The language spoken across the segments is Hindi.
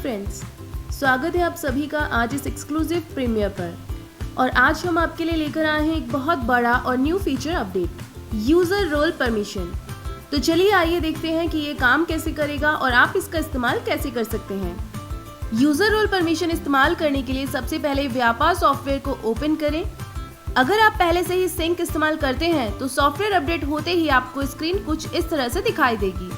फ्रेंड्स, स्वागत है आप सभी का आज इस एक्सक्लूसिव प्रीमियर पर। और आज हम आपके लिए लेकर आए हैं एक बहुत बड़ा और new feature update, user role permission. तो चलिए आइए देखते हैं कि ये काम कैसे करेगा और आप इसका इस्तेमाल कैसे कर सकते हैं। यूज़र रोल परमिशन इस्तेमाल करने के लिए सबसे पहले व्यापार सॉफ्टवेयर को ओपन करें। अगर आप पहले से ही सिंक इस्तेमाल करते हैं तो सॉफ्टवेयर अपडेट होते ही आपको स्क्रीन कुछ इस तरह से दिखाई देगी।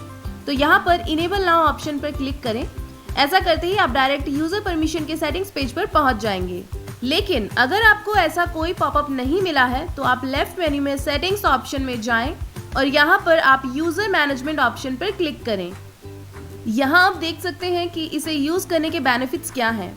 तो यहाँ पर इनेबल नाउ ऑप्शन पर क्लिक करें। ऐसा करते ही आप डायरेक्ट यूजर परमिशन के सेटिंग्स पेज पर पहुंच जाएंगे। लेकिन अगर आपको ऐसा कोई पॉपअप नहीं मिला है तो आप लेफ्ट मेन्यू में सेटिंग्स ऑप्शन में जाएं और यहाँ पर आप यूजर मैनेजमेंट ऑप्शन पर क्लिक करें। यहाँ आप देख सकते हैं कि इसे यूज करने के बेनिफिट्स क्या हैं।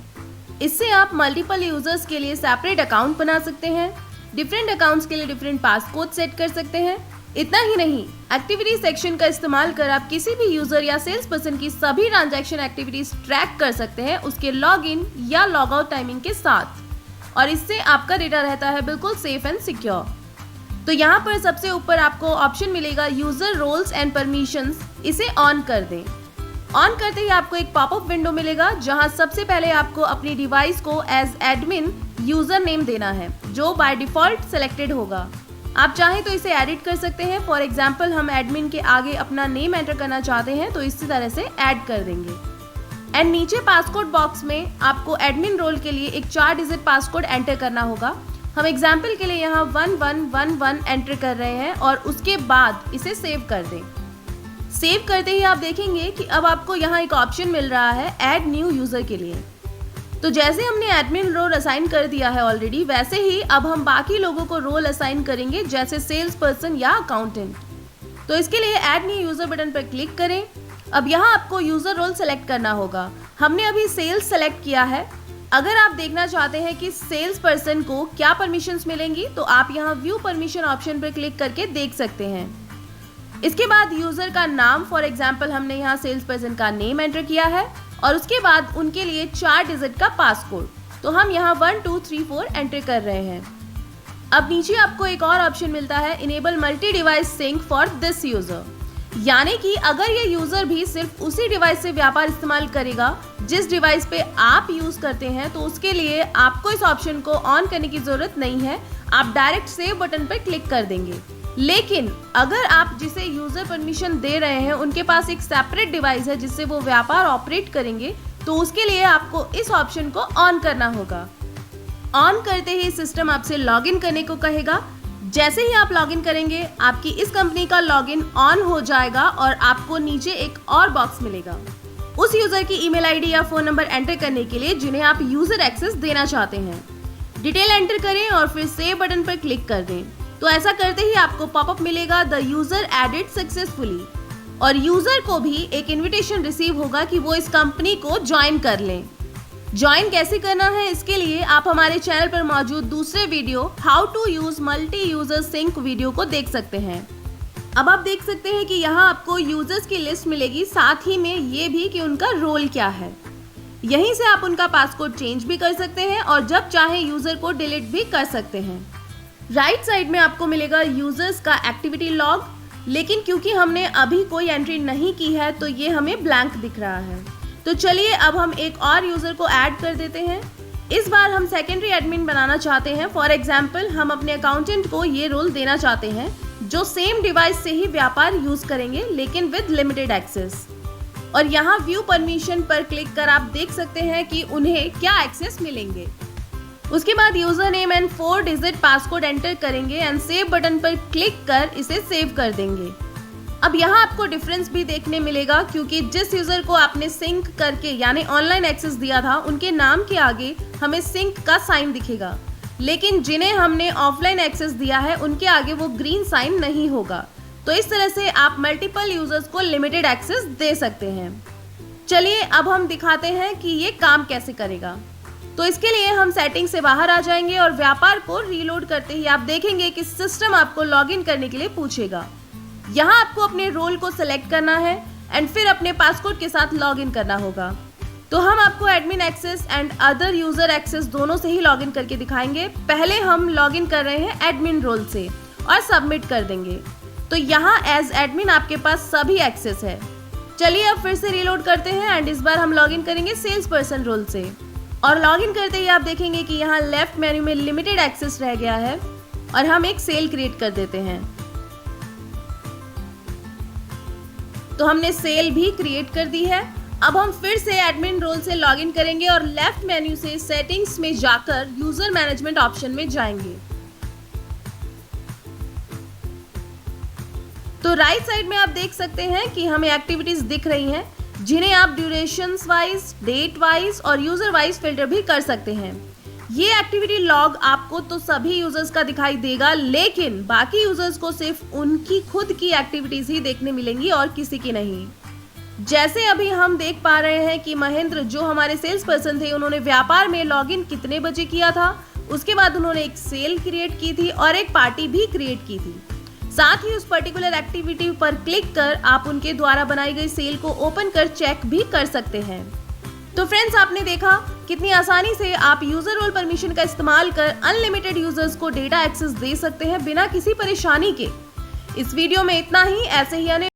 इससे आप मल्टीपल यूजर्स के लिए सेपरेट अकाउंट बना सकते हैं, डिफरेंट अकाउंट्स के लिए डिफरेंट पासकोड सेट कर सकते हैं। इतना ही नहीं, एक्टिविटी सेक्शन का इस्तेमाल कर आप किसी भी यूजर या सेल्स पर्सन की सभी ट्रांजैक्शन एक्टिविटीज ट्रैक कर सकते हैं उसके लॉग इन या लॉग आउट टाइमिंग के साथ, और इससे आपका डेटा रहता है बिल्कुल सेफ एंड सिक्योर। तो यहाँ पर सबसे ऊपर आपको ऑप्शन मिलेगा यूजर रोल्स एंड परमिशंस, इसे ऑन कर दें। ऑन करते ही आपको एक पॉपअप विंडो मिलेगा जहाँ सबसे पहले आपको अपनी डिवाइस को एज एडमिन यूजर नेम देना है जो बाय डिफॉल्ट सेलेक्टेड होगा। आप चाहें तो इसे एडिट कर सकते हैं। फॉर एग्जाम्पल हम एडमिन के आगे अपना नेम एंटर करना चाहते हैं तो इसी तरह से ऐड कर देंगे। एंड नीचे पासकोड बॉक्स में आपको एडमिन रोल के लिए एक 4 डिजिट पासकोड एंटर करना होगा। हम एग्जाम्पल के लिए यहाँ 1111 एंटर कर रहे हैं और उसके बाद इसे सेव कर दें। सेव करते ही आप देखेंगे कि अब आपको यहाँ एक ऑप्शन मिल रहा है ऐड न्यू यूजर के लिए। तो जैसे हमने एडमिन रोल असाइन कर दिया है ऑलरेडी, वैसे ही अब हम बाकी लोगों को रोल असाइन करेंगे जैसे सेल्स पर्सन या अकाउंटेंट। तो इसके लिए ऐड न्यू यूजर बटन पर क्लिक करें। अब यहाँ आपको यूजर रोल सेलेक्ट करना होगा। हमने अभी सेल्स सेलेक्ट किया है। अगर आप देखना चाहते हैं कि सेल्स पर्सन को क्या परमिशंस मिलेंगी तो आप यहाँ व्यू परमिशन ऑप्शन पर क्लिक करके देख सकते हैं। इसके बाद यूजर का नाम, फॉर एग्जाम्पल हमने यहाँ सेल्स पर्सन का नेम एंटर किया है और उसके बाद उनके लिए 4 डिजिट का पासकोड, तो हम यहाँ 1234 एंटर कर रहे हैं। अब नीचे आपको एक और ऑप्शन मिलता है enable multi device sync for this user, यानी कि अगर ये यूजर भी सिर्फ उसी डिवाइस से व्यापार इस्तेमाल करेगा जिस डिवाइस पे आप यूज करते हैं तो उसके लिए आपको इस ऑप्शन को ऑन करने की जरूरत नहीं है। आप डायरेक्ट सेव बटन पर क्लिक कर देंगे। लेकिन अगर आप जिसे यूजर परमिशन दे रहे हैं उनके पास एक सेपरेट डिवाइस है जिससे वो व्यापार ऑपरेट करेंगे तो उसके लिए आपको इस ऑप्शन को ऑन करना होगा। ऑन करते ही सिस्टम आपसे लॉगिन करने को कहेगा। जैसे ही आप लॉगिन करेंगे आपकी इस कंपनी का लॉगिन ऑन हो जाएगा और आपको नीचे एक और बॉक्स मिलेगा उस यूजर की ईमेल आईडी या फोन नंबर एंटर करने के लिए जिन्हें आप यूजर एक्सेस देना चाहते हैं। डिटेल एंटर करें और फिर सेव बटन पर क्लिक कर दें। तो ऐसा करते ही आपको पॉपअप मिलेगा द यूजर एडेड सक्सेसफुली, और यूजर को भी एक इनविटेशन रिसीव होगा कि वो इस कंपनी को ज्वाइन कर लें। ज्वाइन कैसे करना है इसके लिए आप हमारे चैनल पर मौजूद दूसरे video how to use multi user sync video को देख सकते हैं। अब आप देख सकते हैं कि यहाँ आपको यूजर्स की लिस्ट मिलेगी, साथ ही में ये भी कि उनका रोल क्या है। यहीं से आप उनका पासकोड चेंज भी कर सकते हैं और जब चाहे यूजर को डिलीट भी कर सकते हैं। राइट साइड में आपको मिलेगा यूजर्स का एक्टिविटी लॉग, लेकिन क्योंकि हमने अभी कोई एंट्री नहीं की है तो ये हमें ब्लैंक दिख रहा है। तो चलिए अब हम एक और यूजर को ऐड कर देते हैं। इस बार हम सेकेंडरी एडमिन बनाना चाहते हैं। फॉर एग्जाम्पल हम अपने अकाउंटेंट को ये रोल देना चाहते हैं जो सेम डिवाइस से ही व्यापार यूज करेंगे लेकिन विद लिमिटेड एक्सेस। और यहाँ व्यू परमिशन पर क्लिक कर आप देख सकते हैं कि उन्हें क्या एक्सेस मिलेंगे। उसके बाद user name and 4 digit passcode enter करेंगे एंड सेव बटन पर क्लिक कर इसे सेव कर देंगे। अब यहाँ आपको डिफरेंस भी देखने मिलेगा क्योंकि जिस यूजर को आपने सिंक करके यानी ऑनलाइन एक्सेस दिया था उनके नाम के आगे हमें सिंक का साइन दिखेगा, लेकिन जिन्हें हमने ऑफलाइन एक्सेस दिया है उनके आगे वो ग्रीन साइन नहीं होगा। तो इस तरह से आप मल्टीपल यूजर्स को लिमिटेड एक्सेस दे सकते हैं। चलिए अब हम दिखाते हैं कि ये काम कैसे करेगा। तो इसके लिए हम सेटिंग से बाहर आ जाएंगे और व्यापार को रीलोड करते ही आप देखेंगे कि सिस्टम आपको लॉगिन करने के लिए पूछेगा। यहाँ आपको अपने रोल को सिलेक्ट करना है एंड फिर अपने पासकोड के साथ लॉगिन करना होगा। तो हम आपको admin access and other user access दोनों से ही लॉगिन करके दिखाएंगे। पहले हम लॉगिन कर रहे हैं एडमिन रोल से और सबमिट कर देंगे। तो यहाँ एज एडमिन आपके पास सभी एक्सेस है। चलिए अब फिर से रीलोड करते हैं एंड इस बार हम लॉगिन करेंगे सेल्स पर्सन रोल से। और लॉगिन करते ही आप देखेंगे कि यहाँ लेफ्ट मेन्यू में लिमिटेड एक्सेस रह गया है और हम एक सेल क्रिएट कर देते हैं। तो हमने सेल भी क्रिएट कर दी है। अब हम फिर से एडमिन रोल से लॉगिन करेंगे और लेफ्ट मेन्यू से सेटिंग्स में जाकर यूजर मैनेजमेंट ऑप्शन में जाएंगे। तो राइट साइड में आप देख सकते हैं कि हमें एक्टिविटीज दिख रही हैं, जिन्हें आप ड्यूरेशंस वाइज, डेट वाइज और यूजर वाइज फिल्टर भी कर सकते हैं। ये एक्टिविटी लॉग आपको तो सभी यूजर्स का दिखाई देगा, लेकिन बाकी यूजर्स को सिर्फ उनकी खुद की एक्टिविटीज ही देखने मिलेंगी और किसी की नहीं। जैसे अभी हम देख पा रहे हैं कि महेंद्र जो हमारे सेल्स पर्सन थे, उन्होंने व्यापार में लॉगिन कितने बजे किया था, उसके बाद उन्होंने एक सेल क्रिएट की थी और एक पार्टी भी क्रिएट की थी। साथ ही उस पर्टिकुलर एक्टिविटी पर क्लिक कर आप उनके द्वारा बनाई गई सेल को ओपन कर चेक भी कर सकते हैं। तो फ्रेंड्स, आपने देखा कितनी आसानी से आप यूजर रोल परमिशन का इस्तेमाल कर अनलिमिटेड यूजर्स को डेटा एक्सेस दे सकते हैं बिना किसी परेशानी के। इस वीडियो में इतना ही। ऐसे ही